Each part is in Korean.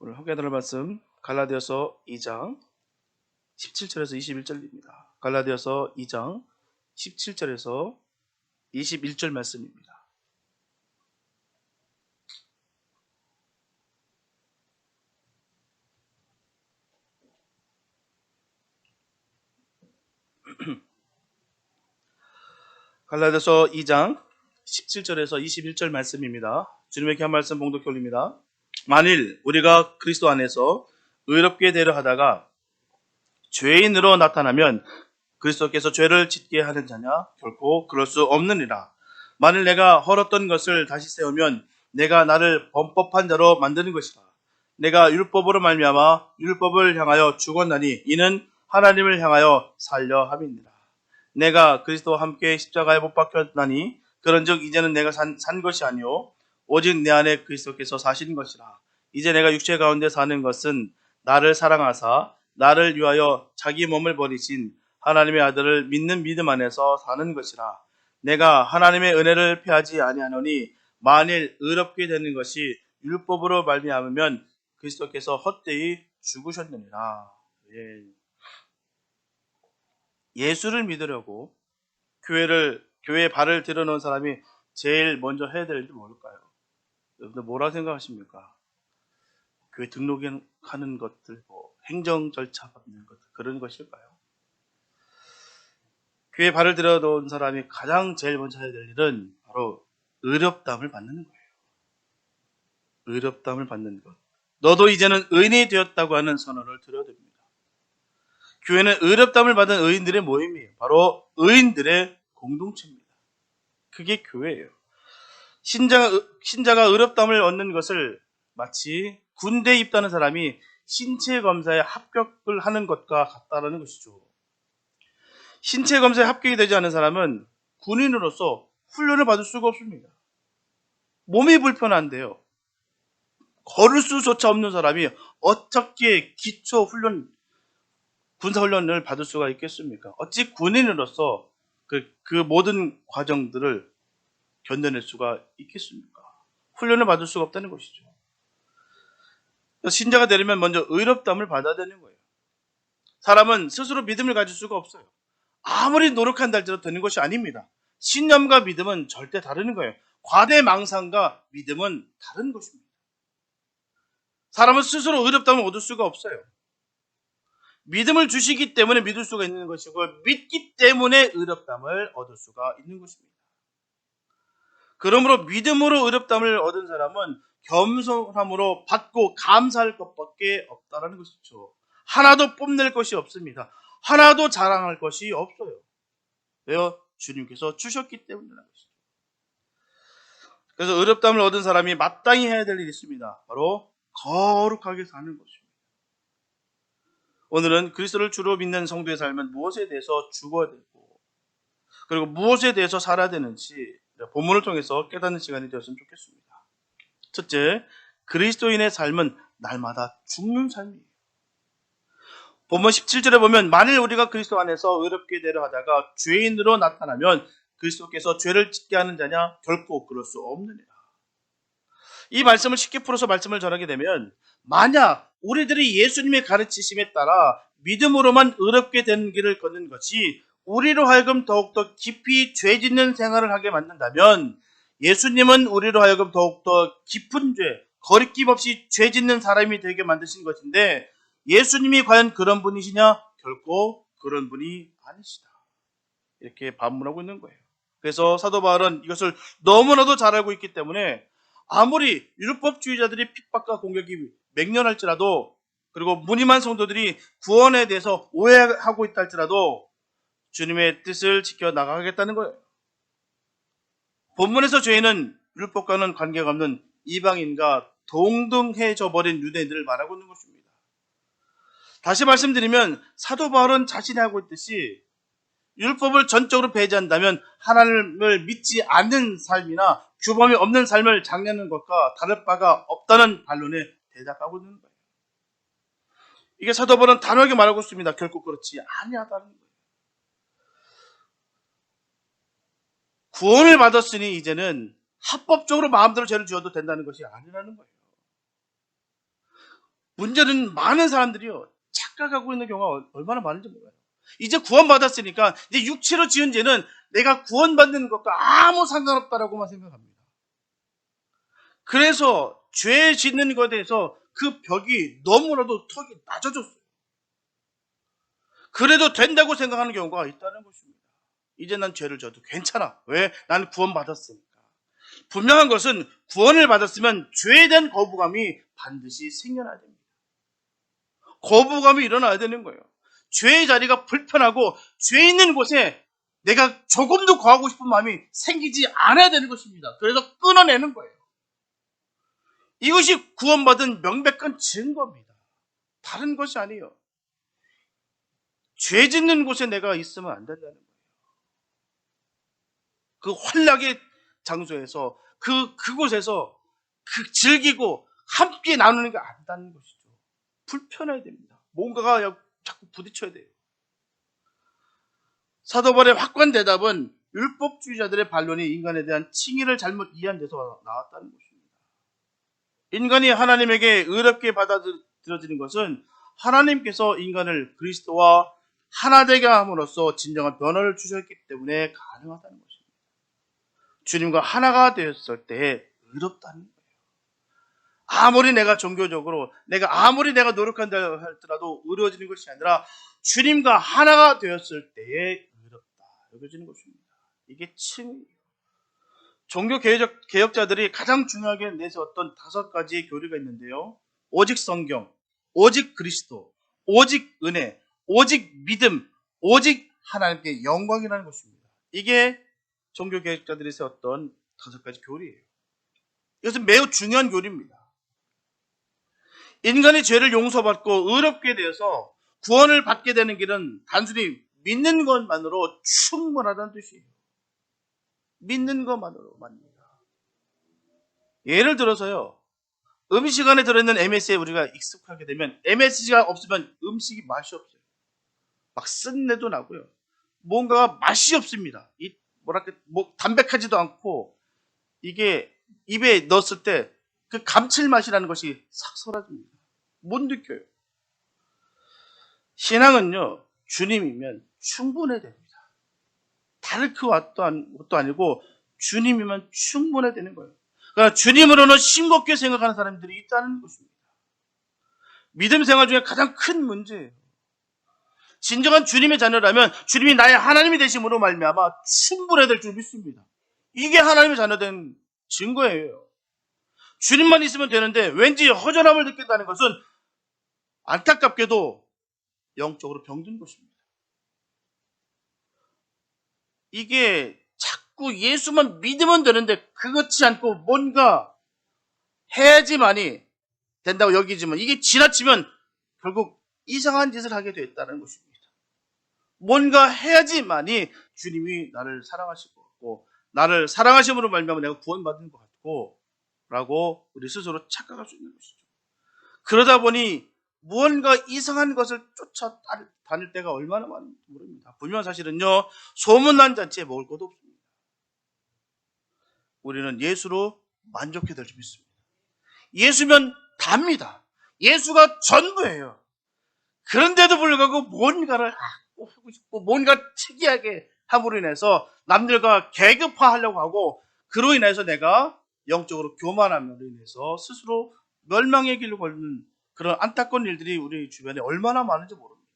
오늘 함께 나눌 말씀 갈라디아서 2장 17절에서 21절입니다. 갈라디아서 2장 17절에서 21절 말씀입니다. 갈라디아서 2장 17절에서 21절 말씀입니다. 주님의 귀한 말씀 봉독해 올립니다. 만일 우리가 그리스도 안에서 의롭게 되려 하다가 죄인으로 나타나면 그리스도께서 죄를 짓게 하는 자냐? 결코 그럴 수 없느니라. 만일 내가 헐었던 것을 다시 세우면 내가 나를 범법한 자로 만드는 것이라. 내가 율법으로 말미암아 율법을 향하여 죽었나니 이는 하나님을 향하여 살려 함이니라. 내가 그리스도와 함께 십자가에 못 박혔나니 그런즉 이제는 내가 산 것이 아니요 오직 내 안에 그리스도께서 사신 것이라. 이제 내가 육체 가운데 사는 것은 나를 사랑하사 나를 위하여 자기 몸을 버리신 하나님의 아들을 믿는 믿음 안에서 사는 것이라. 내가 하나님의 은혜를 피하지 아니하노니 만일 의롭게 되는 것이 율법으로 말미암으면 그리스도께서 헛되이 죽으셨느니라. 예수를 믿으려고 교회에 발을 들여놓은 사람이 제일 먼저 해야 될 일이 뭘까요? 여러분들 뭐라 생각하십니까? 교회 등록하는 것들, 행정 절차 받는 것들, 그런 것일까요? 교회에 발을 들여놓은 사람이 가장 제일 먼저 해야 될 일은 바로 의롭다함을 받는 거예요. 의롭다함을 받는 것. 너도 이제는 의인이 되었다고 하는 선언을 드려야 됩니다. 교회는 의롭다함을 받은 의인들의 모임이에요. 바로 의인들의 공동체입니다. 그게 교회예요. 신자가 의롭다함을 얻는 것을 마치 군대에 입다는 사람이 신체 검사에 합격을 하는 것과 같다는 것이죠. 신체 검사에 합격이 되지 않은 사람은 군인으로서 훈련을 받을 수가 없습니다. 몸이 불편한데요. 걸을 수조차 없는 사람이 어떻게 기초 훈련, 군사 훈련을 받을 수가 있겠습니까? 어찌 군인으로서 그 모든 과정들을 견뎌낼 수가 있겠습니까? 훈련을 받을 수가 없다는 것이죠. 신자가 되려면 먼저 의롭다함을 받아야 되는 거예요. 사람은 스스로 믿음을 가질 수가 없어요. 아무리 노력한다 할지라도 되는 것이 아닙니다. 신념과 믿음은 절대 다른 거예요. 과대망상과 믿음은 다른 것입니다. 사람은 스스로 의롭다함을 얻을 수가 없어요. 믿음을 주시기 때문에 믿을 수가 있는 것이고 믿기 때문에 의롭다함을 얻을 수가 있는 것입니다. 그러므로 믿음으로 의롭다함을 얻은 사람은 겸손함으로 받고 감사할 것밖에 없다는 것이죠. 하나도 뽐낼 것이 없습니다. 하나도 자랑할 것이 없어요. 왜요? 주님께서 주셨기 때문이라는 것이죠. 그래서 의롭다함을 얻은 사람이 마땅히 해야 될 일이 있습니다. 바로 거룩하게 사는 것입니다. 오늘은 그리스도를 주로 믿는 성도의 삶은 무엇에 대해서 죽어야 되고 그리고 무엇에 대해서 살아야 되는지 본문을 통해서 깨닫는 시간이 되었으면 좋겠습니다. 첫째, 그리스도인의 삶은 날마다 죽는 삶이에요. 본문 17절에 보면 만일 우리가 그리스도 안에서 의롭게 되려 하다가 죄인으로 나타나면 그리스도께서 죄를 짓게 하는 자냐? 결코 그럴 수 없느니라. 이 말씀을 쉽게 풀어서 말씀을 전하게 되면 만약 우리들이 예수님의 가르치심에 따라 믿음으로만 의롭게 되는 길을 걷는 것이 우리로 하여금 더욱더 깊이 죄 짓는 생활을 하게 만든다면 예수님은 우리로 하여금 더욱더 깊은 죄, 거리낌 없이 죄 짓는 사람이 되게 만드신 것인데 예수님이 과연 그런 분이시냐? 결코 그런 분이 아니시다. 이렇게 반문하고 있는 거예요. 그래서 사도 바울은 이것을 너무나도 잘 알고 있기 때문에 아무리 율법주의자들이 핍박과 공격이 맹렬할지라도 그리고 무늬만 성도들이 구원에 대해서 오해하고 있다 할지라도 주님의 뜻을 지켜나가겠다는 거예요. 본문에서 죄인은 율법과는 관계가 없는 이방인과 동등해져 버린 유대인들을 말하고 있는 것입니다. 다시 말씀드리면 사도 바울은 자신이 하고 있듯이 율법을 전적으로 배제한다면 하나님을 믿지 않는 삶이나 규범이 없는 삶을 장려하는 것과 다를 바가 없다는 반론에 대답하고 있는 거예요. 이게 사도 바울은 단호하게 말하고 있습니다. 결코 그렇지 아니하다는 거예요. 구원을 받았으니 이제는 합법적으로 마음대로 죄를 지어도 된다는 것이 아니라는 거예요. 문제는 많은 사람들이요, 착각하고 있는 경우가 얼마나 많은지 몰라요. 이제 구원받았으니까 이제 육체로 지은 죄는 내가 구원받는 것과 아무 상관없다라고만 생각합니다. 그래서 죄 짓는 것에 대해서 그 벽이 너무나도 턱이 낮아졌어요. 그래도 된다고 생각하는 경우가 있다는 것입니다. 이제 난 죄를 져도 괜찮아. 왜? 나는 구원받았으니까. 분명한 것은 구원을 받았으면 죄에 대한 거부감이 반드시 생겨나야 됩니다. 거부감이 일어나야 되는 거예요. 죄의 자리가 불편하고 죄 있는 곳에 내가 조금도 거하고 싶은 마음이 생기지 않아야 되는 것입니다. 그래서 끊어내는 거예요. 이것이 구원받은 명백한 증거입니다. 다른 것이 아니에요. 죄 짓는 곳에 내가 있으면 안 된다는 거예요. 그 환락의 장소에서 그곳에서 즐기고 함께 나누는 게 아니다는 것이죠. 불편해야 됩니다. 뭔가가 자꾸 부딪혀야 돼요. 사도 바울의 확고한 대답은 율법주의자들의 반론이 인간에 대한 칭의를 잘못 이해한 데서 나왔다는 것입니다. 인간이 하나님에게 의롭게 받아들여지는 것은 하나님께서 인간을 그리스도와 하나 되게 함으로써 진정한 변화를 주셨기 때문에 가능하다는 것입니다. 주님과 하나가 되었을 때 의롭다는 거예요. 아무리 내가 종교적으로 아무리 내가 노력한다 할지라도 의로워지는 것이 아니라 주님과 하나가 되었을 때에 의롭다 여겨지는 것입니다. 이게 칭의예요. 종교 개혁자들이 가장 중요하게 내세웠던 5가지의 교리가 있는데요. 오직 성경, 오직 그리스도, 오직 은혜, 오직 믿음, 오직 하나님께 영광이라는 것입니다. 이게 종교 개혁자들이 세웠던 5가지 교리예요. 이것은 매우 중요한 교리입니다. 인간이 죄를 용서받고 의롭게 되어서 구원을 받게 되는 길은 단순히 믿는 것만으로 충분하다는 뜻이에요. 믿는 것만으로만입니다. 예를 들어서요, 음식 안에 들어있는 MSG에 우리가 익숙하게 되면 MSG가 없으면 음식이 맛이 없어요. 막 쓴내도 나고요. 뭔가 맛이 없습니다. 담백하지도 않고 이게 입에 넣었을 때 그 감칠맛이라는 것이 싹 사라집니다. 못 느껴요. 신앙은요, 주님이면 충분해야 됩니다. 다를 것도 아니고 주님이면 충분해야 되는 거예요. 그러니까 주님으로는 싱겁게 생각하는 사람들이 있다는 것입니다. 믿음 생활 중에 가장 큰 문제예요. 진정한 주님의 자녀라면 주님이 나의 하나님이 되심으로 말미암아 충분해야 될 줄 믿습니다. 이게 하나님의 자녀된 증거예요. 주님만 있으면 되는데 왠지 허전함을 느낀다는 것은 안타깝게도 영적으로 병든 것입니다. 이게 자꾸 예수만 믿으면 되는데 그렇지 않고 뭔가 해야지만이 된다고 여기지만 이게 지나치면 결국 이상한 짓을 하게 되었다는 것입니다. 뭔가 해야지만이 주님이 나를 사랑하실 것 같고 나를 사랑하심으로 말미암아 내가 구원받는 것 같고 라고 우리 스스로 착각할 수 있는 것이죠. 그러다 보니 무언가 이상한 것을 쫓아 다닐 때가 얼마나 많은지 모릅니다. 분명한 사실은요, 소문난 잔치에 먹을 것도 없습니다. 우리는 예수로 만족해야 될 줄 믿습니다. 예수면 답니다. 예수가 전부예요. 그런데도 불구하고 뭔가를 하고 싶고 뭔가 특이하게 함으로 인해서 남들과 계급화하려고 하고 그로 인해서 내가 영적으로 교만함으로 인해서 스스로 멸망의 길로 걸리는 그런 안타까운 일들이 우리 주변에 얼마나 많은지 모릅니다.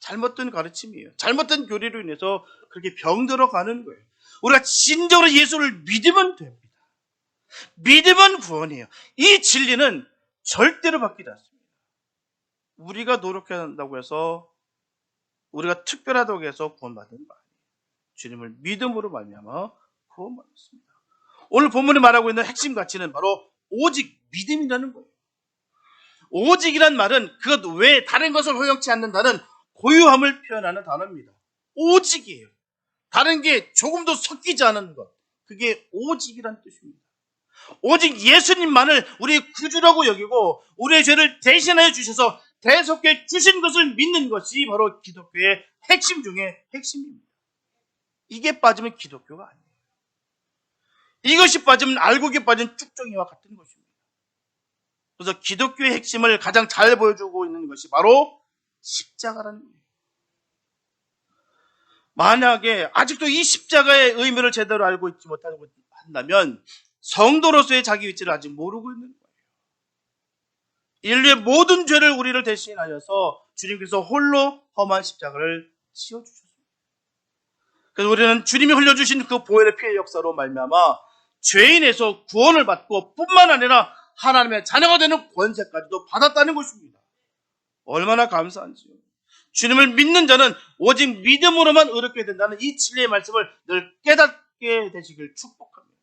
잘못된 가르침이에요. 잘못된 교리로 인해서 그렇게 병들어 가는 거예요. 우리가 진정으로 예수를 믿으면 됩니다. 믿으면 구원이에요. 이 진리는 절대로 바뀌지 않습니다. 우리가 노력해야 한다고 해서 우리가 특별하다고 해서 구원받는 거 아니에요. 주님을 믿음으로 말미암아 구원받았습니다. 오늘 본문이 말하고 있는 핵심 가치는 바로 오직 믿음이라는 거예요. 오직이란 말은 그것 외에 다른 것을 허용치 않는다는 고유함을 표현하는 단어입니다. 오직이에요. 다른 게 조금도 섞이지 않은 것. 그게 오직이란 뜻입니다. 오직 예수님만을 우리의 구주라고 여기고 우리의 죄를 대신하여 주셔서 대속해 주신 것을 믿는 것이 바로 기독교의 핵심 중에 핵심입니다. 이게 빠지면 기독교가 아니에요. 이것이 빠지면 알곡이 빠진 쭉정이와 같은 것입니다. 그래서 기독교의 핵심을 가장 잘 보여주고 있는 것이 바로 십자가라는 거예요. 만약에 아직도 이 십자가의 의미를 제대로 알고 있지 못하고 한다면 성도로서의 자기 위치를 아직 모르고 있는 거예요. 인류의 모든 죄를 우리를 대신하여서 주님께서 홀로 험한 십자가를 지어주셨습니다. 그래서 우리는 주님이 흘려주신 그 보혈의 피의 역사로 말미암아 죄인에서 구원을 받고 뿐만 아니라 하나님의 자녀가 되는 권세까지도 받았다는 것입니다. 얼마나 감사한지요. 주님을 믿는 자는 오직 믿음으로만 의롭게 된다는 이 진리의 말씀을 늘 깨닫게 되시길 축복합니다.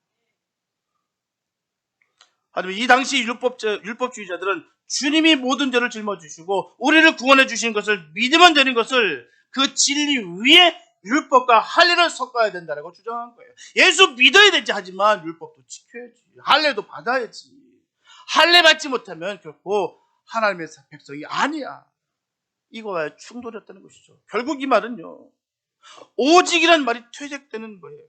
하지만 이 당시 율법주의자들은 주님이 모든 죄를 짊어지시고 우리를 구원해 주신 것을 믿으면 되는 것을 그 진리 위에 율법과 할례를 섞어야 된다고 주장한 거예요. 예수 믿어야 되지, 하지만 율법도 지켜야지, 할례도 받아야지. 할례 받지 못하면 결코 하나님의 백성이 아니야. 이거와 충돌했다는 것이죠. 결국 이 말은요, 오직이란 말이 퇴색되는 거예요.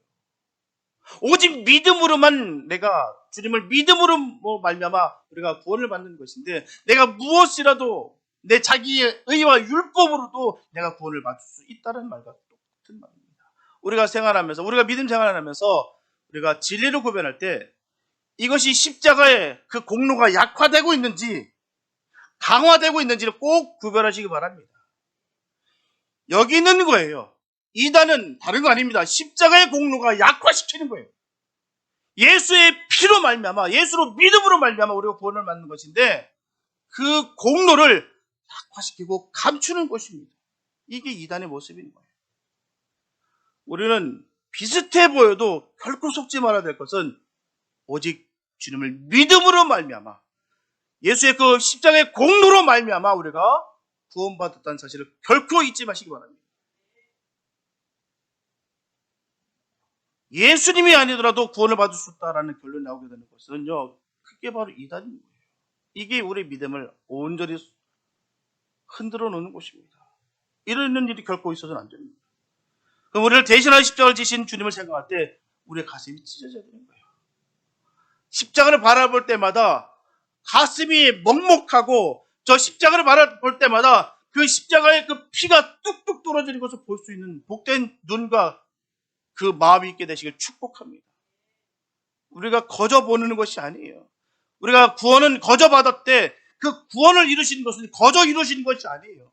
오직 믿음으로만, 내가 주님을 믿음으로 말미암아 우리가 구원을 받는 것인데, 내가 무엇이라도 내 자기의 의와 율법으로도 내가 구원을 받을 수 있다는 말과 똑같은 말입니다. 우리가 생활하면서, 우리가 믿음 생활하면서 우리가 진리를 구별할 때 이것이 십자가의 그 공로가 약화되고 있는지 강화되고 있는지를 꼭 구별하시기 바랍니다. 여기 있는 거예요. 이단은 다른 거 아닙니다. 십자가의 공로가 약화시키는 거예요. 예수의 피로 말미암아, 예수로 믿음으로 말미암아 우리가 구원을 받는 것인데 그 공로를 약화시키고 감추는 것입니다. 이게 이단의 모습인 거예요. 우리는 비슷해 보여도 결코 속지 말아야 될 것은 오직 주님을 믿음으로 말미암아, 예수의 그 십자가의 공로로 말미암아 우리가 구원받았다는 사실을 결코 잊지 마시기 바랍니다. 예수님이 아니더라도 구원을 받을 수 있다라는 결론이 나오게 되는 것은요, 그게 바로 이단인 거예요. 이게 우리 믿음을 온전히 흔들어 놓는 것입니다. 이러는 일이 결코 있어서는 안 됩니다. 그럼 우리를 대신하여 십자가를 지신 주님을 생각할 때 우리의 가슴이 찢어져야 되는 거예요. 십자가를 바라볼 때마다 가슴이 먹먹하고, 저 십자가를 바라볼 때마다 그 십자가의 그 피가 뚝뚝 떨어지는 것을 볼 수 있는 복된 눈과 그 마음이 있게 되시길 축복합니다. 우리가 거저 보는 것이 아니에요. 우리가 구원은 거저 받았대, 그 구원을 이루신 것은 거저 이루신 것이 아니에요.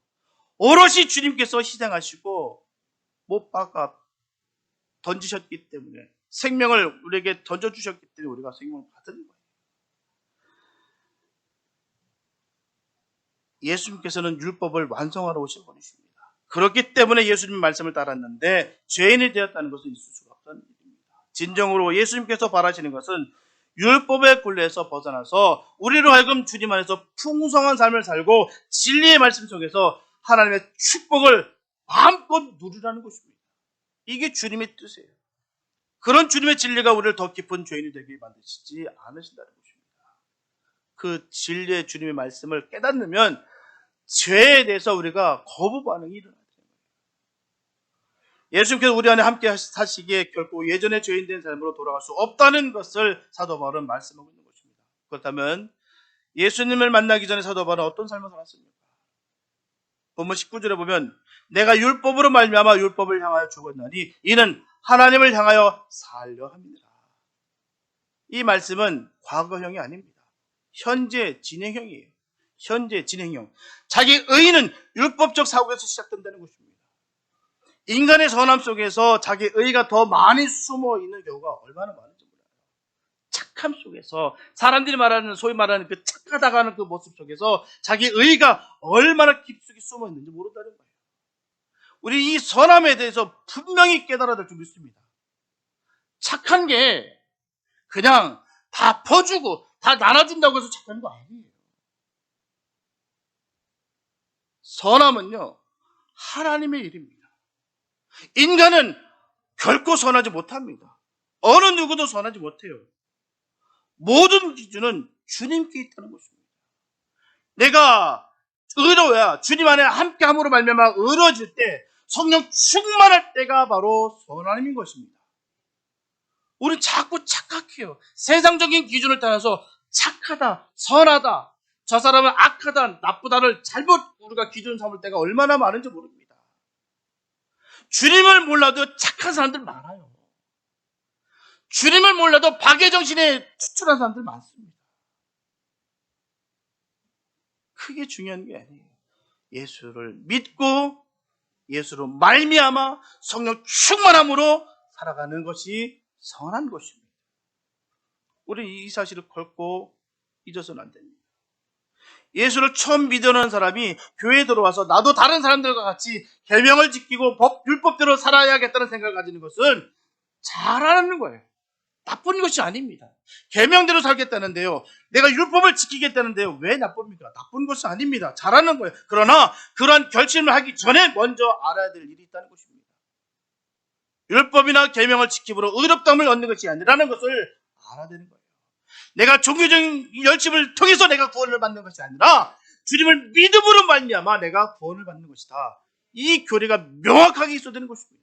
오롯이 주님께서 희생하시고 못 박아 던지셨기 때문에, 생명을 우리에게 던져주셨기 때문에 우리가 생명을 받은 거예요. 예수님께서는 율법을 완성하러 오신 분이십니다. 그렇기 때문에 예수님 말씀을 따랐는데 죄인이 되었다는 것은 있을 수가 없다는 일입니다. 진정으로 예수님께서 바라시는 것은 율법의 굴레에서 벗어나서 우리로 하여금 주님 안에서 풍성한 삶을 살고 진리의 말씀 속에서 하나님의 축복을 마음껏 누리라는 것입니다. 이게 주님의 뜻이에요. 그런 주님의 진리가 우리를 더 깊은 죄인이 되게 만드시지 않으신다는 것입니다. 그 진리의 주님의 말씀을 깨닫으면 죄에 대해서 우리가 거부 반응이 일어나요. 예수님께서 우리 안에 함께 사시기에 결코 예전의 죄인된 삶으로 돌아갈 수 없다는 것을 사도 바울은 말씀하고 있는 것입니다. 그렇다면 예수님을 만나기 전에 사도 바울은 어떤 삶을 살았습니까? 본문 19절에 보면 내가 율법으로 말미암아 율법을 향하여 죽었나니 이는 하나님을 향하여 살려 함이니라. 이 말씀은 과거형이 아닙니다. 현재 진행형이에요. 현재 진행형. 자기 의는 율법적 사고에서 시작된다는 것입니다. 인간의 선함 속에서 자기 의가 더 많이 숨어 있는 경우가 얼마나 많은지 몰라요. 착함 속에서, 사람들이 말하는, 소위 말하는 그 착하다고 하는 그 모습 속에서 자기 의가 얼마나 깊숙이 숨어 있는지 모른다는 거예요. 우리 이 선함에 대해서 분명히 깨달아야 될 줄 믿습니다. 착한 게 그냥 다 퍼주고 다 나눠준다고 해서 착한 거 아니에요. 선함은요, 하나님의 일입니다. 인간은 결코 선하지 못합니다. 어느 누구도 선하지 못해요. 모든 기준은 주님께 있다는 것입니다. 내가 의로워야, 주님 안에 함께함으로 말미암아 의로워질 때, 성령 충만할 때가 바로 선함인 것입니다. 우리는 자꾸 착각해요. 세상적인 기준을 따라서 착하다, 선하다, 저 사람은 악하다, 나쁘다를 잘못 우리가 기준 삼을 때가 얼마나 많은지 모릅니다. 주님을 몰라도 착한 사람들 많아요. 주님을 몰라도 박애 정신에 추출한 사람들 많습니다. 크게 중요한 게 아니에요. 예수를 믿고 예수로 말미암아 성령 충만함으로 살아가는 것이 선한 것입니다. 우리 이 사실을 결코 잊어서는 안 됩니다. 예수를 처음 믿어는 사람이 교회에 들어와서 나도 다른 사람들과 같이 계명을 지키고 율법대로 살아야겠다는 생각을 가지는 것은 잘하는 거예요. 나쁜 것이 아닙니다. 계명대로 살겠다는데요, 내가 율법을 지키겠다는데요, 왜 나쁩니까? 나쁜 것이 아닙니다. 잘하는 거예요. 그러나 그런 결심을 하기 전에 먼저 알아야 될 일이 있다는 것입니다. 율법이나 계명을 지킴으로 의롭다함을 얻는 것이 아니라는 것을 알아야 되는 거예요. 내가 종교적인 열심을 통해서 내가 구원을 받는 것이 아니라 주님을 믿음으로 말미암아 내가 구원을 받는 것이다. 이 교리가 명확하게 있어야 되는 것입니다.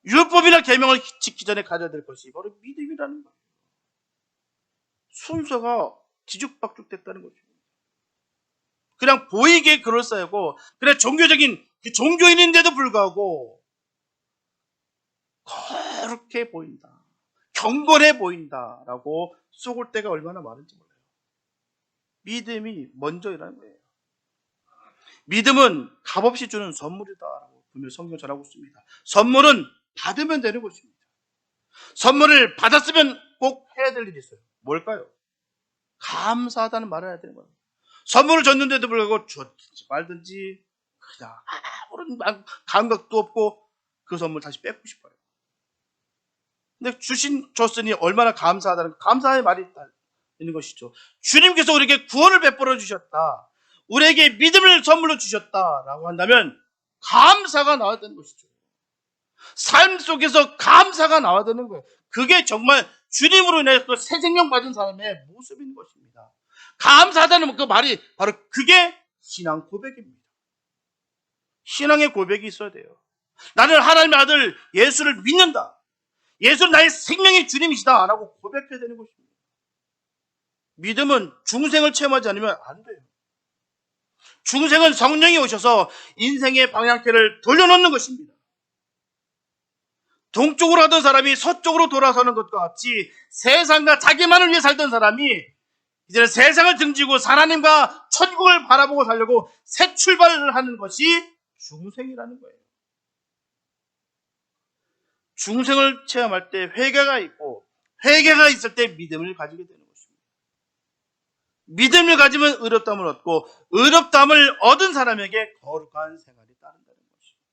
율법이나 계명을 지키기 전에 가져야 될 것이 바로 믿음이라는 거예요. 순서가 뒤죽박죽 됐다는 것입니다. 그냥 보이기에 그럴싸하고, 그래 종교적인 종교인인데도 불구하고 그렇게 보인다, 경건해 보인다라고 속을 때가 얼마나 많은지 몰라요. 믿음이 먼저이라는 거예요. 믿음은 값없이 주는 선물이다라고 분명히 성경 전하고 있습니다. 선물은 받으면 되는 것입니다. 선물을 받았으면 꼭 해야 될 일이 있어요. 뭘까요? 감사하다는 말을 해야 되는 거예요. 선물을 줬는데도 불구하고 줬든지 말든지 그냥 아무런 감각도 없고 그 선물 다시 뺏고 싶어요. 근데 줬으니 얼마나 감사의 말이 있는 것이죠. 주님께서 우리에게 구원을 베풀어 주셨다, 우리에게 믿음을 선물로 주셨다라고 한다면 감사가 나와야 되는 것이죠. 삶 속에서 감사가 나와야 되는 거예요. 그게 정말 주님으로 인해서 새 생명 받은 사람의 모습인 것입니다. 감사하다는 그 말이 바로 그게 신앙 고백입니다. 신앙의 고백이 있어야 돼요. 나는 하나님의 아들 예수를 믿는다, 예수는 나의 생명의 주님이시다 라고 고백해야 되는 것입니다. 믿음은 중생을 체험하지 않으면 안 돼요. 중생은 성령이 오셔서 인생의 방향키를 돌려놓는 것입니다. 동쪽으로 하던 사람이 서쪽으로 돌아서는 것과 같이 세상과 자기만을 위해 살던 사람이 이제는 세상을 등지고 하나님과 천국을 바라보고 살려고 새 출발을 하는 것이 중생이라는 거예요. 중생을 체험할 때 회개가 있고, 회개가 있을 때 믿음을 가지게 되는 것입니다. 믿음을 가지면 의롭다함을 얻고, 의롭다함을 얻은 사람에게 거룩한 생활이 따른다는 것입니다.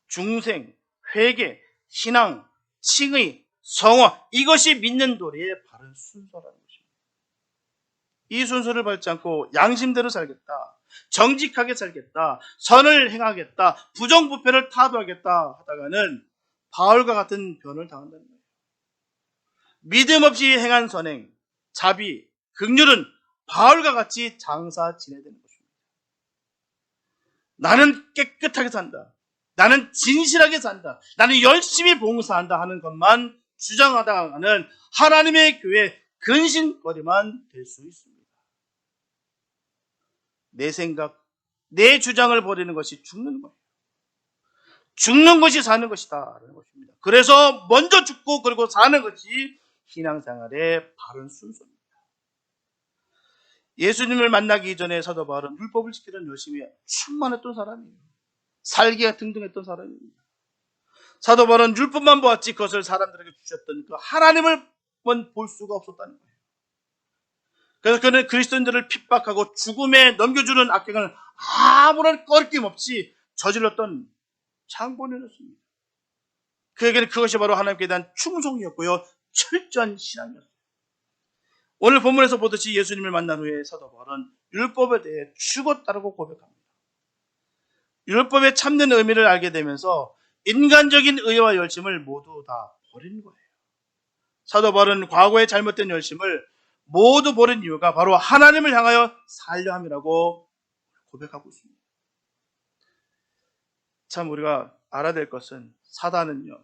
중생, 회개, 신앙, 칭의, 성화, 이것이 믿는 도리의 바른 순서라는 것입니다. 이 순서를 밟지 않고 양심대로 살겠다, 정직하게 살겠다, 선을 행하겠다, 부정부패를 타도하겠다 하다가는 바울과 같은 변을 당한다는 거예요. 믿음 없이 행한 선행, 자비, 긍휼은 바울과 같이 장사 지내야 되는 것입니다. 나는 깨끗하게 산다, 나는 진실하게 산다, 나는 열심히 봉사한다 하는 것만 주장하다가는 하나님의 교회 근심거리만 될 수 있습니다. 내 생각, 내 주장을 버리는 것이 죽는 거예요. 죽는 것이 사는 것이다 라는 것입니다. 그래서 먼저 죽고 그리고 사는 것이 신앙생활의 바른 순서입니다. 예수님을 만나기 전에 사도 바울은 율법을 지키는 열심히 충만했던 사람이에요. 살기가 등등했던 사람입니다. 사도 바울은 율법만 보았지 그것을 사람들에게 주셨던 그 하나님을 볼 수가 없었다는 거예요. 그래서 그는 그리스도인들을 핍박하고 죽음에 넘겨주는 악행을 아무런 꺼리낌 없이 저질렀던 장본인이었습니다. 그에게는 그것이 바로 하나님께 대한 충성이었고요, 철저한 신앙이었어요. 오늘 본문에서 보듯이 예수님을 만난 후에 사도 바울은 율법에 대해 죽었다고 고백합니다. 율법의 참된 의미를 알게 되면서 인간적인 의와 열심을 모두 다 버린 거예요. 사도 바울은 과거의 잘못된 열심을 모두 버린 이유가 바로 하나님을 향하여 살려 함이라고 고백하고 있습니다. 참 우리가 알아야 될 것은 사단은요,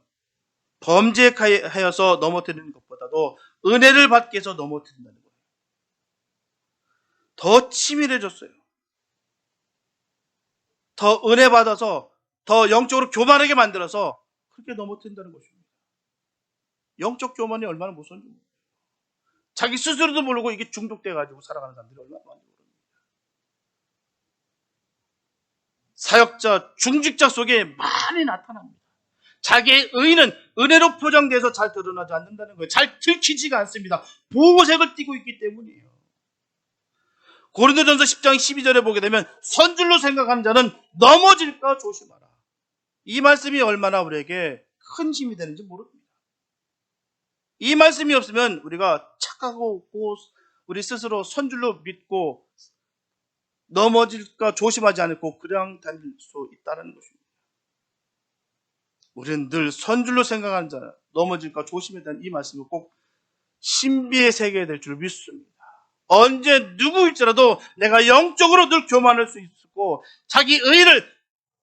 범죄하여서 넘어뜨리는 것보다도 은혜를 받기 위해서 넘어뜨린다는 거예요. 더 치밀해졌어요. 더 은혜 받아서 더 영적으로 교만하게 만들어서 그렇게 넘어뜨린다는 것입니다. 영적 교만이 얼마나 무서운지 모릅니다. 자기 스스로도 모르고 이게 중독돼가지고 살아가는 사람들이 얼마나 많이 모릅니다. 사역자, 중직자 속에 많이 나타납니다. 자기의 의는 은혜로 포장돼서 잘 드러나지 않는다는 거예요. 잘 들키지가 않습니다. 보호색을 띠고 있기 때문이에요. 고린도전서 10장 12절에 보게 되면 선줄로 생각하는 자는 넘어질까 조심하라. 이 말씀이 얼마나 우리에게 큰 힘이 되는지 모릅니다. 이 말씀이 없으면 우리가 착하고 우리 스스로 선줄로 믿고 넘어질까 조심하지 않고 그냥 다닐 수 있다는 것입니다. 우리는 늘 선줄로 생각하는 자, 넘어질까 조심해야 되는 이 말씀을 꼭 신비의 세계에 될 줄 믿습니다. 언제 누구일지라도 내가 영적으로 늘 교만할 수 있고 자기 의를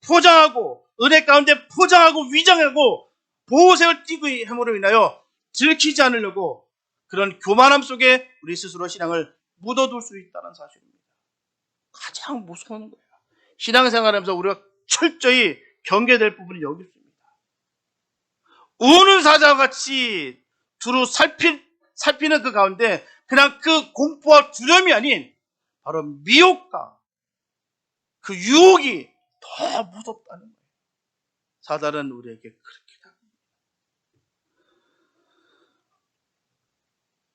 포장하고 은혜 가운데 포장하고 위장하고 보호색을 띠고 함으로 인하여 들키지 않으려고 그런 교만함 속에 우리 스스로 신앙을 묻어둘 수 있다는 사실입니다. 가장 무서운 거예요. 신앙생활하면서 우리가 철저히 경계될 부분이 여기 있습니다. 우는 사자와 같이 두루 살피는 그 가운데 그냥 그 공포와 두려움이 아닌 바로 미혹과 그 유혹이 더 무섭다는 거예요. 사단은 우리에게 그렇게 합니다.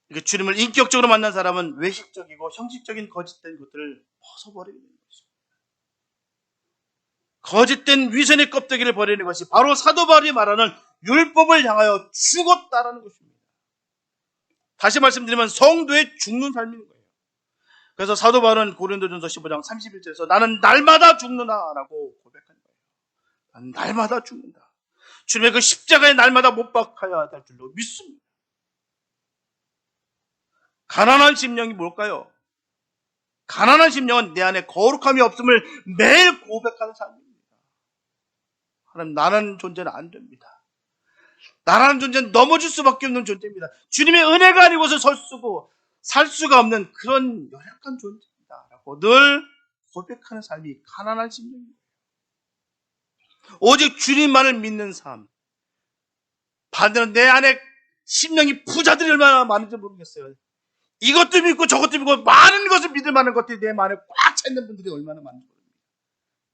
이렇게 주님을 인격적으로 만난 사람은 외식적이고 형식적인 거짓된 것들을 벗어버리는 것입니다. 거짓된 위선의 껍데기를 버리는 것이 바로 사도 바울이 말하는 율법을 향하여 죽었다라는 것입니다. 다시 말씀드리면 성도의 죽는 삶인 거예요. 그래서 사도 바울은 고린도전서 15장 31절에서 나는 날마다 죽는다라고 고백한 거예요. 나는 날마다 죽는다. 주님의 그 십자가에 날마다 못 박혀야 될 줄로 믿습니다. 가난한 심령이 뭘까요? 가난한 심령은 내 안에 거룩함이 없음을 매일 고백하는 삶입니다. 하나님, 나라는 존재는 안 됩니다. 나라는 존재는 넘어질 수밖에 없는 존재입니다. 주님의 은혜가 아니고서 살 수가 없는 그런 열악한 존재입니다. 라고 늘 고백하는 삶이 가난한 심령입니다. 오직 주님만을 믿는 삶. 반대로 내 안에 심령이 부자들이 얼마나 많은지 모르겠어요. 이것도 믿고 저것도 믿고 많은 것을 믿을 만한 것들이 내 안에 꽉 차 있는 분들이 얼마나 많은지 모릅니다.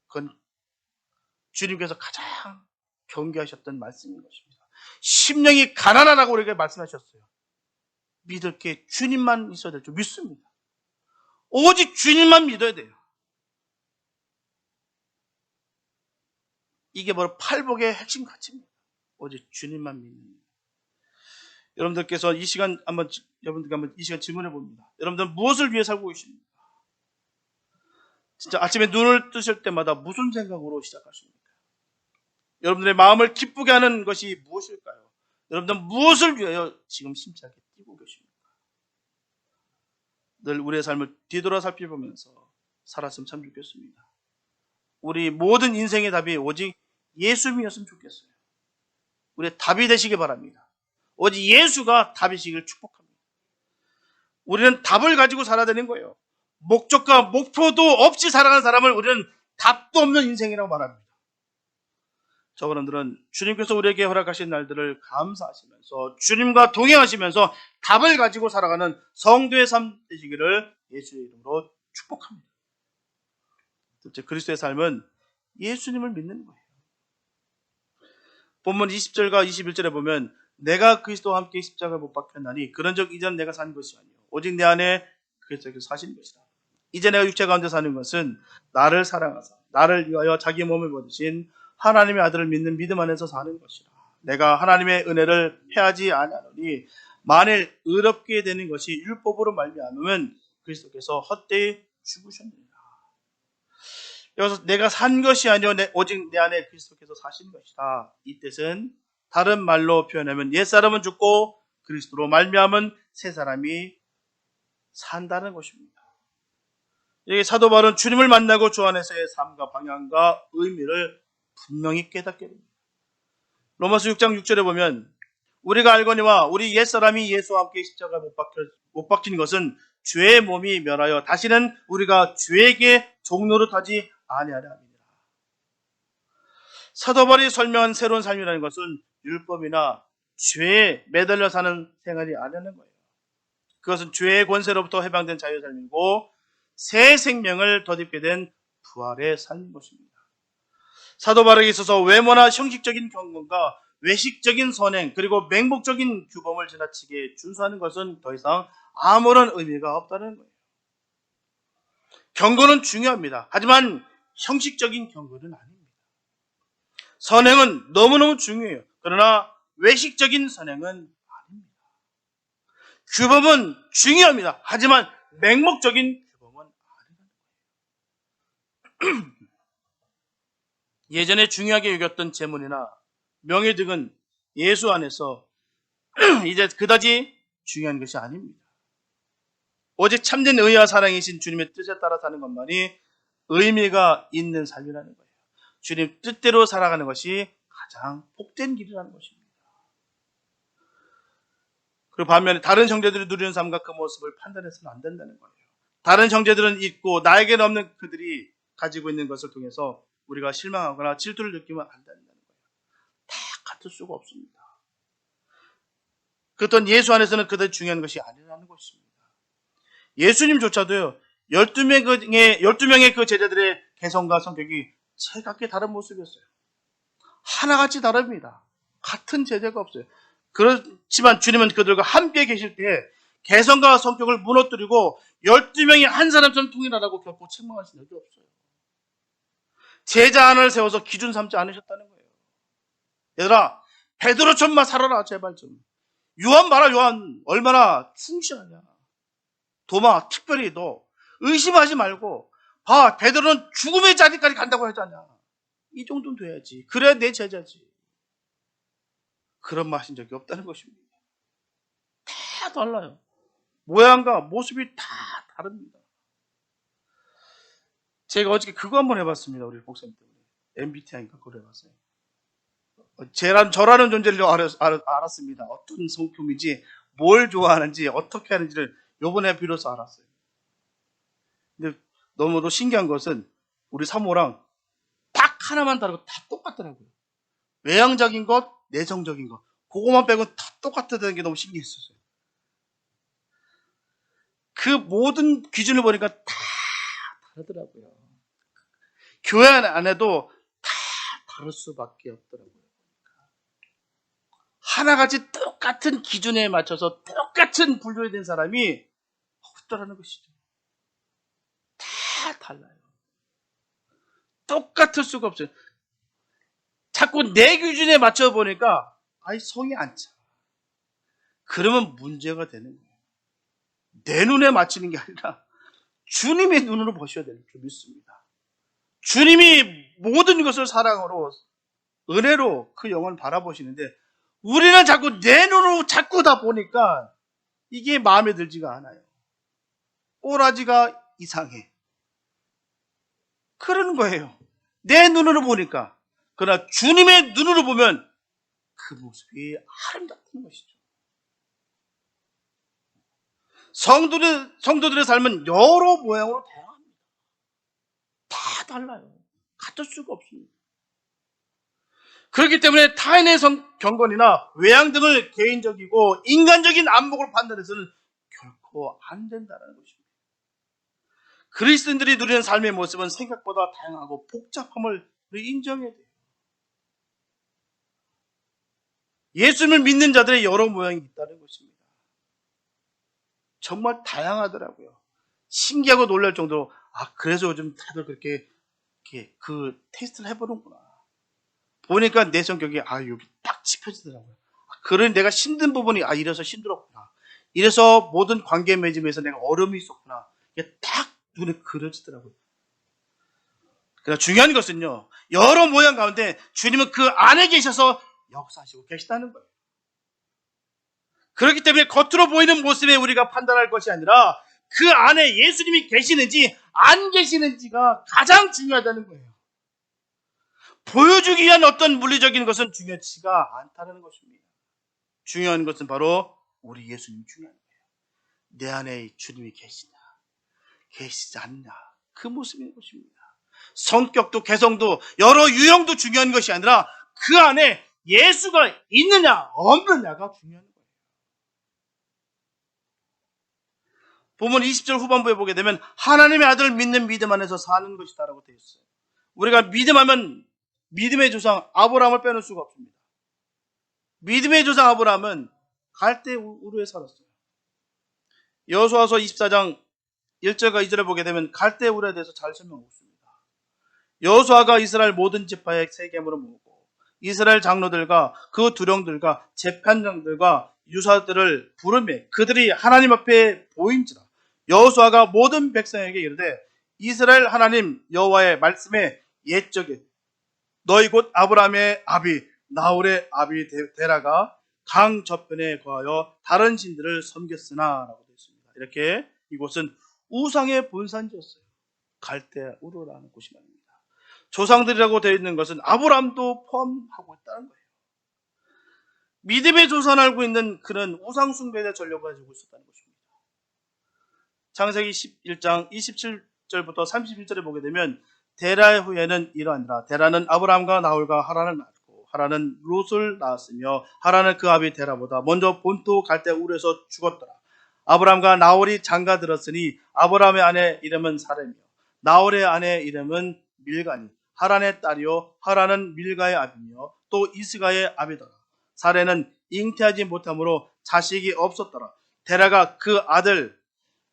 그건 주님께서 가장 경계하셨던 말씀인 것입니다. 심령이 가난하다고 우리에게 말씀하셨어요. 믿을 게 주님만 있어야 될 줄 믿습니다. 오직 주님만 믿어야 돼요. 이게 바로 팔복의 핵심 가치입니다. 오직 주님만 믿는 거예요. 여러분들께서 여러분들께 한번 이 시간 질문해 봅니다. 여러분들 무엇을 위해 살고 계십니까? 진짜 아침에 눈을 뜨실 때마다 무슨 생각으로 시작하십니까? 여러분들의 마음을 기쁘게 하는 것이 무엇일까요? 여러분들은 무엇을 위하여 지금 심차게 뛰고 계십니까? 늘 우리의 삶을 뒤돌아 살펴보면서 살았으면 참 좋겠습니다. 우리 모든 인생의 답이 오직 예수님이었으면 좋겠어요. 우리의 답이 되시기 바랍니다. 오직 예수가 답이시길 축복합니다. 우리는 답을 가지고 살아야 되는 거예요. 목적과 목표도 없이 살아가는 사람을 우리는 답도 없는 인생이라고 말합니다. 저분들은 주님께서 우리에게 허락하신 날들을 감사하시면서 주님과 동행하시면서 답을 가지고 살아가는 성도의 삶 되시기를 예수의 이름으로 축복합니다. 둘째, 그리스도의 삶은 예수님을 믿는 거예요. 본문 20절과 21절에 보면 내가 그리스도와 함께 십자가에 못 박혔나니 그런적 이전 내가 산 것이 아니요 오직 내 안에 그리스도께서 사신 것이다. 이제 내가 육체 가운데 사는 것은 나를 사랑하사 나를 위하여 자기 몸을 버리신 하나님의 아들을 믿는 믿음 안에서 사는 것이라. 내가 하나님의 은혜를 패하지 아니하노니 만일 의롭게 되는 것이 율법으로 말미암으면 그리스도께서 헛되이 죽으셨느니라. 여기서 내가 산 것이 아니요 오직 내 안에 그리스도께서 사신 것이다. 이 뜻은 다른 말로 표현하면 옛사람은 죽고 그리스도로 말미암은 새 사람이 산다는 것입니다. 여기 사도 바울은 주님을 만나고 주 안에서의 삶과 방향과 의미를 분명히 깨닫게 됩니다. 로마서 6장 6절에 보면 우리가 알거니와 우리 옛사람이 예수와 함께 십자가에 못 박힌 것은 죄의 몸이 멸하여 다시는 우리가 죄에게 종노릇하지 아니하려 함이니라. 사도 바울이 설명한 새로운 삶이라는 것은 율법이나 죄에 매달려 사는 생활이 아니라는 거예요. 그것은 죄의 권세로부터 해방된 자유의 삶이고 새 생명을 덧입게 된 부활의 삶인 것입니다. 사도 바울에게 있어서 외모나 형식적인 경건과 외식적인 선행 그리고 맹목적인 규범을 지나치게 준수하는 것은 더 이상 아무런 의미가 없다는 거예요. 경건은 중요합니다. 하지만 형식적인 경건은 아닙니다. 선행은 너무너무 중요해요. 그러나 외식적인 선행은 아닙니다. 규범은 중요합니다. 하지만 맹목적인 규범은 아닙니다. 예전에 중요하게 여겼던 재물이나 명예 등은 예수 안에서 이제 그다지 중요한 것이 아닙니다. 오직 참된 의와 사랑이신 주님의 뜻에 따라 사는 것만이 의미가 있는 삶이라는 거예요. 주님 뜻대로 살아가는 것이 가장 복된 길이라는 것입니다. 그리고 반면에 다른 형제들이 누리는 삶과 그 모습을 판단해서는 안 된다는 거예요. 다른 형제들은 있고 나에게는 없는 그들이 가지고 있는 것을 통해서 우리가 실망하거나 질투를 느끼면 안 된다는 거예요. 다 같을 수가 없습니다. 그렇던 예수 안에서는 그다지 중요한 것이 아니라는 것입니다. 예수님조차도요, 12명의 그 제자들의 개성과 성격이 제각기 다른 모습이었어요. 하나같이 다릅니다. 같은 제자가 없어요. 그렇지만 주님은 그들과 함께 계실 때 개성과 성격을 무너뜨리고 12명이 한 사람처럼 통일하라고 결코 책망하신 적이 없어요. 제자 하나를 세워서 기준 삼지 않으셨다는 거예요. 얘들아, 베드로처럼만 살아라, 제발 좀. 요한 봐라, 요한. 얼마나 충실하냐. 도마, 특별히 너 의심하지 말고 봐, 베드로는 죽음의 자리까지 간다고 하잖아. 이 정도는 돼야지. 그래야 내 제자지. 그런 말 하신 적이 없다는 것입니다. 다 달라요. 모양과 모습이 다 다릅니다. 제가 어저께 그거 한번 해봤습니다. 우리 목사님 때문에. MBTI인가 그걸 해봤어요. 저라는 존재를 알았습니다. 어떤 성품인지, 뭘 좋아하는지, 어떻게 하는지를 요번에 비로소 알았어요. 근데 너무도 신기한 것은 우리 사모랑 딱 하나만 다르고 다 똑같더라고요. 외향적인 것, 내성적인 것. 그거만 빼고 다 똑같다는 게 너무 신기했었어요. 그 모든 기준을 보니까 다 다르더라고요. 교회 안에도 다 다를 수밖에 없더라고요. 하나같이 똑같은 기준에 맞춰서 똑같은 분류에 된 사람이 없더라는 것이죠. 다 달라요. 똑같을 수가 없어요. 자꾸 내 기준에 맞춰 보니까 성이 안 차. 그러면 문제가 되는 거예요. 내 눈에 맞추는 게 아니라 주님의 눈으로 보셔야 될 줄 믿습니다. 주님이 모든 것을 사랑으로 은혜로 그 영혼을 바라보시는데 우리는 자꾸 내 눈으로 자꾸 다 보니까 이게 마음에 들지가 않아요. 꼬라지가 이상해. 그러는 거예요. 내 눈으로 보니까. 그러나 주님의 눈으로 보면 그 모습이 아름답다는 것이죠. 성도들의 삶은 여러 모양으로 다양합니다. 다 달라요. 같을 수가 없습니다. 그렇기 때문에 타인의 경건이나 외양 등을 개인적이고 인간적인 안목으로 판단해서는 결코 안 된다는 것입니다. 그리스도인들이 누리는 삶의 모습은 생각보다 다양하고 복잡함을 인정해야 돼요. 예수님을 믿는 자들의 여러 모양이 있다는 것입니다. 정말 다양하더라고요. 신기하고 놀랄 정도로 그래서 요즘 다들 그렇게 그 테스트를 해보는구나. 보니까 내 성격이 여기 딱 짚어지더라고요. 그러니 내가 힘든 부분이 이래서 힘들었구나. 이래서 모든 관계 맺음에서 내가 어려움이 있었구나. 이게 딱 눈에 그려지더라고요. 그러나 중요한 것은요, 여러 모양 가운데 주님은 그 안에 계셔서 역사하시고 계시다는 거예요. 그렇기 때문에 겉으로 보이는 모습에 우리가 판단할 것이 아니라 그 안에 예수님이 계시는지 안 계시는지가 가장 중요하다는 거예요. 보여주기 위한 어떤 물리적인 것은 중요치가 않다는 것입니다. 중요한 것은 바로 우리 예수님 중요한 거예요. 내 안에 주님이 계시냐, 계시지 않냐, 그 모습인 것입니다. 성격도 개성도 여러 유형도 중요한 것이 아니라 그 안에 예수가 있느냐 없느냐가 중요한 거예요. 본문 20절 후반부에 보게 되면 하나님의 아들을 믿는 믿음 안에서 사는 것이다라고 되어 있어요. 우리가 믿음하면 믿음의 조상 아브라함을 빼놓을 수가 없습니다. 믿음의 조상 아브라함은 갈대 우르에 살았어요. 여호수아서 24장 1절과 2절에 보게 되면 갈대 우르에 대해서 잘 설명하고 있습니다. 여호수아가 이스라엘 모든 지파에 세겜으로 모으고 이스라엘 장로들과 그 두령들과 재판장들과 유사들을 부르매 그들이 하나님 앞에 보인지라. 여호수아가 모든 백성에게 이르되 이스라엘 하나님 여호와의 말씀에 옛적에 너희 곧 아브라함의 아비 나홀의 아비 데라가 강 저편에 거하여 다른 신들을 섬겼으나 라고 되어 있습니다. 이렇게 이곳은 우상의 본산지였어요. 갈대 우르라는 곳이 말입니다. 조상들이라고 되어 있는 것은 아브라함도 포함하고 있다는 거예요. 믿음의 조상을 알고 있는 그는 우상 숭배에 전력을 가지고 있었다는 것입니다. 창세기 11장 27절부터 31절에 보게 되면 데라 후에는 이러하니라. 데라는 아브라함과 나홀과 하란을 낳았고 하란은 롯을 낳았으며 하란은 그 아비 데라보다 먼저 본토 갈대 우르에서 죽었더라. 아브라함과 나홀이 장가 들었으니 아브라함의 아내 이름은 사레며 나홀의 아내 이름은 밀가니 하란의 딸이요 하란은 밀가의 아비며 또 이스가의 아비더라. 사레는 잉태하지 못함으로 자식이 없었더라. 데라가 그 아들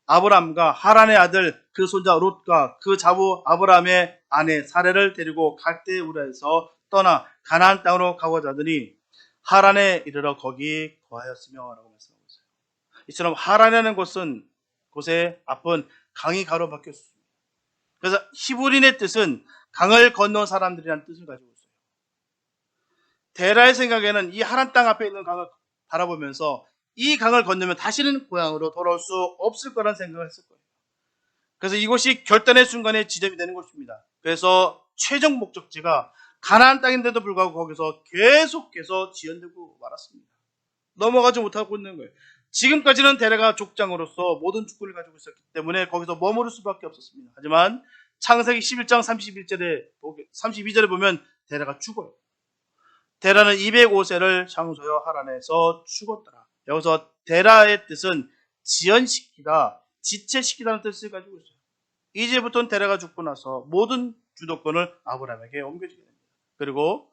아브람과 하란의 아들 그 손자 롯과 그 자부 아브람의 아내 사레를 데리고 갈대 우르에서 떠나 가나안 땅으로 가고자 하더니 하란에 이르러 거기 거하였으며 라고 말씀하고 있어요. 이처럼 하란이라는 곳에 앞은 강이 가로막혔습니다. 그래서 히브리인의 뜻은 강을 건너온 사람들이라는 뜻을 가지고 있어요. 데라의 생각에는 이 하란 땅 앞에 있는 강을 바라보면서 이 강을 건너면 다시는 고향으로 돌아올 수 없을 거라는 생각을 했을 거예요. 그래서 이곳이 결단의 순간에 지점이 되는 것입니다. 그래서 최종 목적지가 가나안 땅인데도 불구하고 거기서 계속해서 지연되고 말았습니다. 넘어가지 못하고 있는 거예요. 지금까지는 데라가 족장으로서 모든 주권을 가지고 있었기 때문에 거기서 머무를 수밖에 없었습니다. 하지만 창세기 11장 32절에 보면 데라가 죽어요. 데라는 205세를 장소여 하란에서 죽었더라. 여기서 데라의 뜻은 지연시키다, 지체시키다는 뜻을 가지고 있어요. 이제부터는 데라가 죽고 나서 모든 주도권을 아브라함에게 옮겨지게 됩니다. 그리고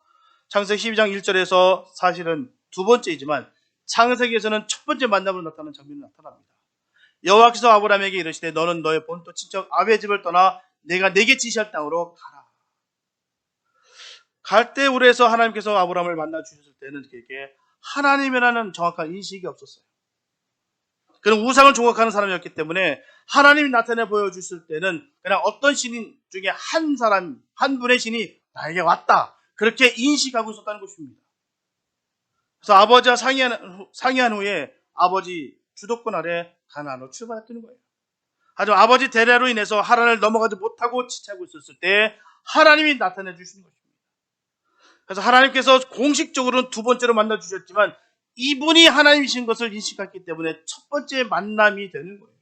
창세기 12장 1절에서 사실은 두 번째이지만 창세기에서는 첫 번째 만남으로 나타나는 장면이 나타납니다. 여호와께서 아브라함에게 이르시되 너는 너의 본토 친척 아비의 집을 떠나 내가 내게 지시할 땅으로 가라. 갈대 우르에서 하나님께서 아브라함을 만나 주셨을 때는 그에게 하나님이라는 정확한 인식이 없었어요. 그는 우상을 종각하는 사람이었기 때문에 하나님이 나타내 보여주실 때는 그냥 어떤 신 중에 한 분의 신이 나에게 왔다. 그렇게 인식하고 있었다는 것입니다. 그래서 아버지와 상의한 후에 아버지 주도권 아래 가나안으로 출발했던 거예요. 하지만 아버지 데라로 인해서 하란을 넘어가지 못하고 지체하고 있었을 때 하나님이 나타내 주시는 것입니다. 그래서 하나님께서 공식적으로는 두 번째로 만나 주셨지만 이분이 하나님이신 것을 인식했기 때문에 첫 번째 만남이 되는 거예요.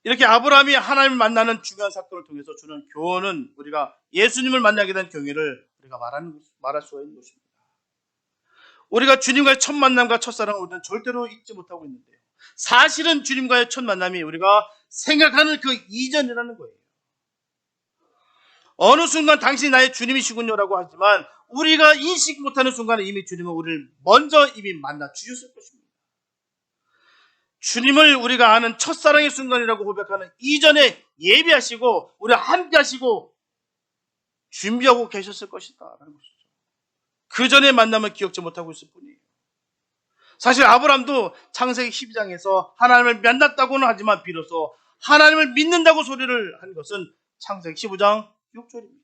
이렇게 아브라함이 하나님을 만나는 중요한 사건을 통해서 주는 교훈은 우리가 예수님을 만나게 된 경위를 우리가 말할 수가 있는 것입니다. 우리가 주님과의 첫 만남과 첫사랑을 우리는 절대로 잊지 못하고 있는데요. 사실은 주님과의 첫 만남이 우리가 생각하는 그 이전이라는 거예요. 어느 순간 당신이 나의 주님이시군요라고 하지만 우리가 인식 못하는 순간에 이미 주님은 우리를 먼저 이미 만나 주셨을 것입니다. 주님을 우리가 아는 첫사랑의 순간이라고 고백하는 이전에 예비하시고 우리와 함께 하시고 준비하고 계셨을 것이다라는 것이죠. 그 전에 만남을 기억지 못하고 있을 뿐이에요. 사실 아브라함도 창세기 12장에서 하나님을 만났다고는 하지만 비로소 하나님을 믿는다고 소리를 한 것은 창세기 15장 6절입니다.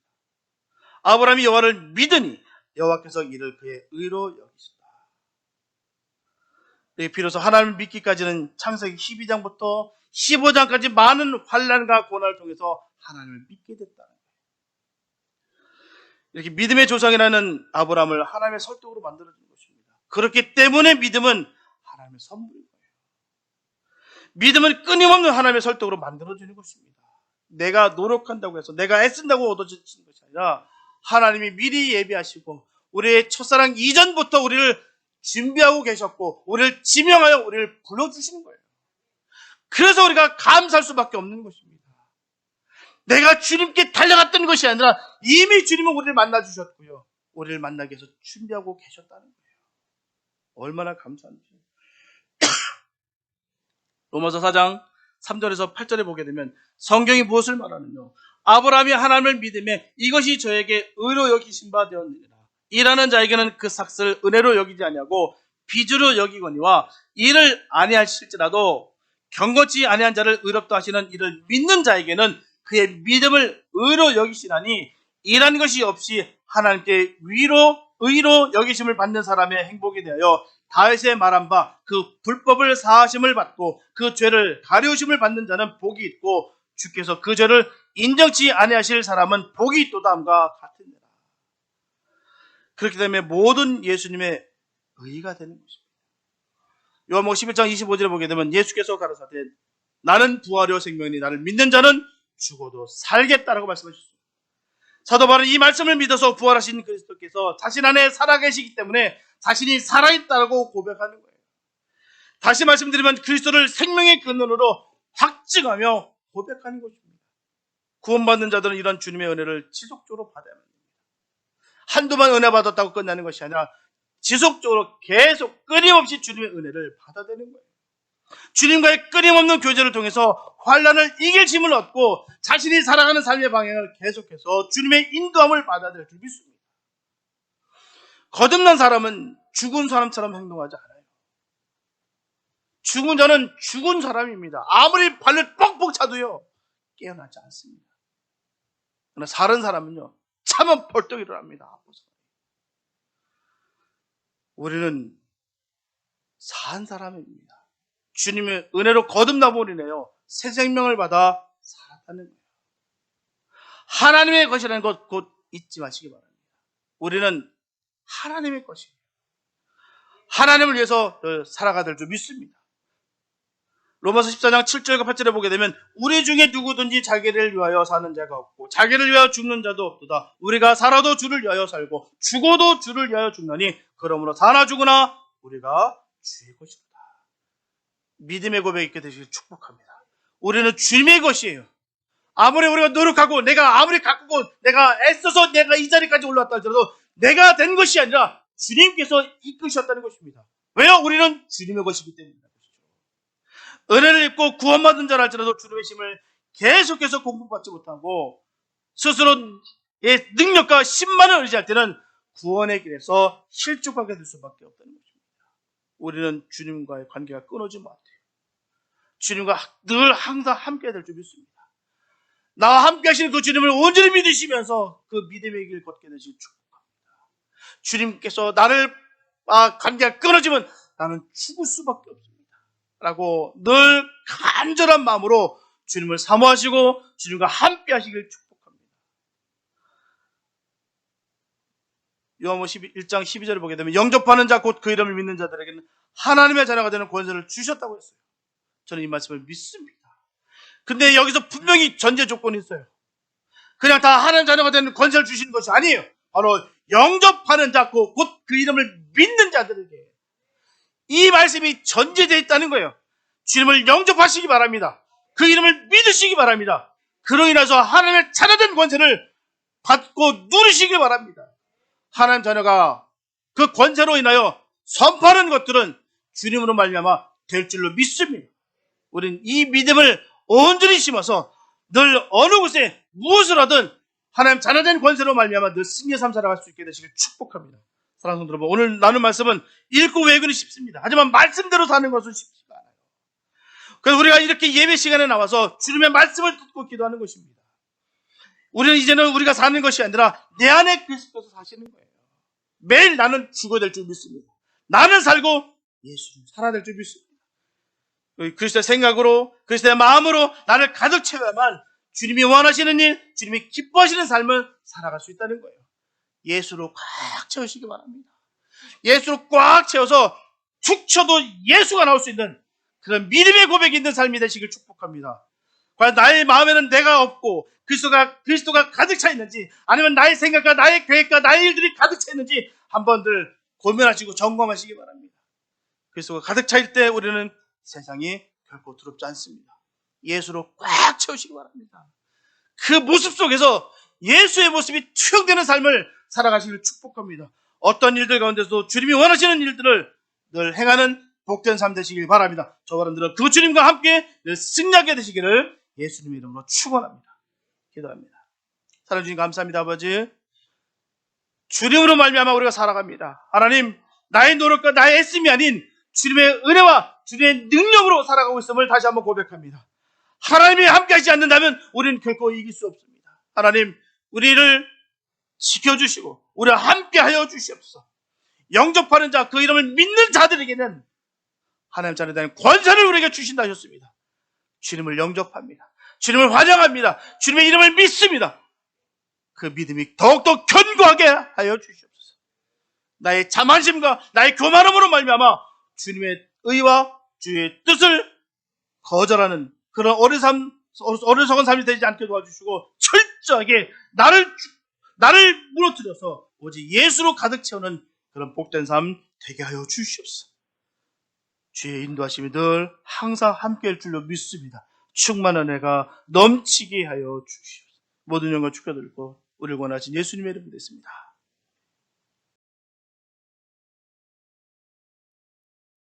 아브라함이 여호와를 믿으니 여호와께서 이를 그의 의로 여기셨다. 비로소 하나님을 믿기까지는 창세기 12장부터 15장까지 많은 환난과 고난을 통해서 하나님을 믿게 됐다는 거예요. 이렇게 믿음의 조상이라는 아브라함을 하나님의 설득으로 만들어준 것입니다. 그렇기 때문에 믿음은 하나님의 선물인 거예요. 믿음은 끊임없는 하나님의 설득으로 만들어지는 것입니다. 내가 노력한다고 해서, 내가 애쓴다고 얻어지는 것이 아니라 하나님이 미리 예비하시고 우리의 첫사랑 이전부터 우리를 준비하고 계셨고 우리를 지명하여 우리를 불러주시는 거예요. 그래서 우리가 감사할 수밖에 없는 것입니다. 내가 주님께 달려갔던 것이 아니라 이미 주님은 우리를 만나주셨고요, 우리를 만나기 위해서 준비하고 계셨다는 거예요. 얼마나 감사한지. 로마서 4장 3절에서 8절에 보게 되면 성경이 무엇을 말하느냐. 아브라함이 하나님을 믿으며 이것이 저에게 의로 여기신 바 되었느니라. 일하는 자에게는 그 삭슬 은혜로 여기지 아니하고 빚으로 여기거니와 이를 아니하실지라도 경건치 아니한 자를 의롭다 하시는 이를 믿는 자에게는 그의 믿음을 의로 여기시나니 일한 것이 없이 하나님께 의로 여기심을 받는 사람의 행복에 대하여 다윗의 말한 바 그 불법을 사하심을 받고 그 죄를 가려우심을 받는 자는 복이 있고 주께서 그 죄를 인정치 아니하실 사람은 복이 있도다 함과 같으니라. 그렇기 때문에 모든 예수님의 의가 되는 것입니다. 요한복음 11장 25절에 보게 되면 예수께서 가라사대 나는 부활이요 생명이니 나를 믿는 자는 죽어도 살겠다라고 말씀하셨습니다. 사도 바울은 이 말씀을 믿어서 부활하신 그리스도께서 자신 안에 살아계시기 때문에 자신이 살아있다고 고백하는 거예요. 다시 말씀드리면 그리스도를 생명의 근원으로 확증하며 고백하는 것입니다. 구원받는 자들은 이런 주님의 은혜를 지속적으로 받아야 합니다. 한두 번 은혜 받았다고 끝나는 것이 아니라 지속적으로 계속 끊임없이 주님의 은혜를 받아내는 거예요. 주님과의 끊임없는 교제를 통해서 환난을 이길 힘을 얻고 자신이 살아가는 삶의 방향을 계속해서 주님의 인도함을 받아들일 줄 믿습니다. 거듭난 사람은 죽은 사람처럼 행동하지 않아요. 죽은 자는 죽은 사람입니다. 아무리 발을 뻑뻑 차도요 깨어나지 않습니다. 그러나 살은 사람은요 차면 벌떡 일어납니다. 아파서. 우리는 산 사람입니다. 주님의 은혜로 거듭나 버리네요. 새 생명을 받아 살았다는 거예요. 하나님의 것이라는 것 곧 잊지 마시기 바랍니다. 우리는 하나님의 것이에요. 하나님을 위해서 살아가야 될 줄 믿습니다. 로마서 14장 7절과 8절에 보게 되면 우리 중에 누구든지 자기를 위하여 사는 자가 없고 자기를 위하여 죽는 자도 없도다. 우리가 살아도 주를 위하여 살고 죽어도 주를 위하여 죽나니 그러므로 사나 죽으나 우리가 주의 것이다. 믿음의 고백 있게 되시길 축복합니다. 우리는 주님의 것이에요. 아무리 우리가 노력하고 내가 아무리 가꾸고 내가 애써서 내가 이 자리까지 올라왔다 할지라도 내가 된 것이 아니라 주님께서 이끄셨다는 것입니다. 왜요? 우리는 주님의 것이기 때문입니다. 은혜를 입고 구원받은 자라 할지라도 주님의 힘을 계속해서 공부받지 못하고 스스로의 능력과 힘만을 의지할 때는 구원의 길에서 실족하게 될 수밖에 없다는 것입니다. 우리는 주님과의 관계가 끊어지면 안 돼요. 주님과 늘 항상 함께 될 줄 믿습니다. 나와 함께 하시는 그 주님을 온전히 믿으시면서 그 믿음의 길 걷게 되시길 축복합니다. 주님께서 나를 관계가 끊어지면 나는 죽을 수밖에 없습니다. 라고 늘 간절한 마음으로 주님을 사모하시고 주님과 함께 하시길 축복합니다. 요한복음 1장 12절을 보게 되면 영접하는 자 곧 그 이름을 믿는 자들에게는 하나님의 자녀가 되는 권세를 주셨다고 했어요. 저는 이 말씀을 믿습니다. 근데 여기서 분명히 전제 조건이 있어요. 그냥 다 하나님 자녀가 되는 권세를 주시는 것이 아니에요. 바로 영접하는 자 곧 그 이름을 믿는 자들에게 이 말씀이 전제되어 있다는 거예요. 주님을 영접하시기 바랍니다. 그 이름을 믿으시기 바랍니다. 그로 인해서 하나님의 자녀된 권세를 받고 누리시기 바랍니다. 하나님 자녀가 그 권세로 인하여 선포하는 것들은 주님으로 말미암아 될 줄로 믿습니다. 우리는 이 믿음을 온전히 심어서 늘 어느 곳에 무엇을 하든 하나님 자녀된 권세로 말미암아 늘 승리의 삶 살아갈 수 있게 되시길 축복합니다. 사랑하는 성도 여러분, 오늘 나눈 말씀은 읽고 외우기는 쉽습니다. 하지만 말씀대로 사는 것은 쉽지가 않아요. 그래서 우리가 이렇게 예배 시간에 나와서 주님의 말씀을 듣고 기도하는 것입니다. 우리는 이제는 우리가 사는 것이 아니라 내 안에 그리스도께서 사시는 거예요. 매일 나는 죽어야 될 줄 믿습니다. 나는 살고 예수는 살아야 될 줄 믿습니다. 그리스도의 생각으로 그리스도의 마음으로 나를 가득 채워야만 주님이 원하시는 일, 주님이 기뻐하시는 삶을 살아갈 수 있다는 거예요. 예수로 꽉 채우시기 바랍니다. 예수로 꽉 채워서 축 쳐도 예수가 나올 수 있는 그런 믿음의 고백이 있는 삶이 되시길 축복합니다. 과연 나의 마음에는 내가 없고 그리스도가 가득 차 있는지, 아니면 나의 생각과 나의 계획과 나의 일들이 가득 차 있는지 한번들 고민하시고 점검하시기 바랍니다. 그리스도가 가득 차일 때 우리는 세상이 결코 두렵지 않습니다. 예수로 꽉 채우시기 바랍니다. 그 모습 속에서 예수의 모습이 투영되는 삶을 살아가시기를 축복합니다. 어떤 일들 가운데서도 주님이 원하시는 일들을 늘 행하는 복된 삶 되시길 바랍니다. 저와 여러분들은 그 주님과 함께 늘 승리하게 되시기를 예수님의 이름으로 축원합니다. 기도합니다. 사랑해 주님 감사합니다. 아버지, 주님으로 말미암아 우리가 살아갑니다. 하나님, 나의 노력과 나의 애씀이 아닌 주님의 은혜와 주님의 능력으로 살아가고 있음을 다시 한번 고백합니다. 하나님이 함께하지 않는다면 우리는 결코 이길 수 없습니다. 하나님, 우리를 지켜주시고 우리와 함께하여 주시옵소서. 영접하는 자, 그 이름을 믿는 자들에게는 하나님 자녀에 대한 권세를 우리에게 주신다 하셨습니다. 주님을 영접합니다. 주님을 환영합니다. 주님의 이름을 믿습니다. 그 믿음이 더욱더 견고하게 하여 주시옵소서. 나의 자만심과 나의 교만함으로 말미암아 주님의 의와 주의 뜻을 거절하는 그런 어리석은 삶이 되지 않게 도와주시고, 철저하게 나를 무너뜨려서 오직 예수로 가득 채우는 그런 복된 삶 되게 하여 주시옵소서. 주의 인도하심이 늘 항상 함께할 줄로 믿습니다. 충만한 은혜가 넘치게 하여 주시옵소서. 모든 영광 축하드리고 우리를 원하신 예수님의 이름으로 됐습니다.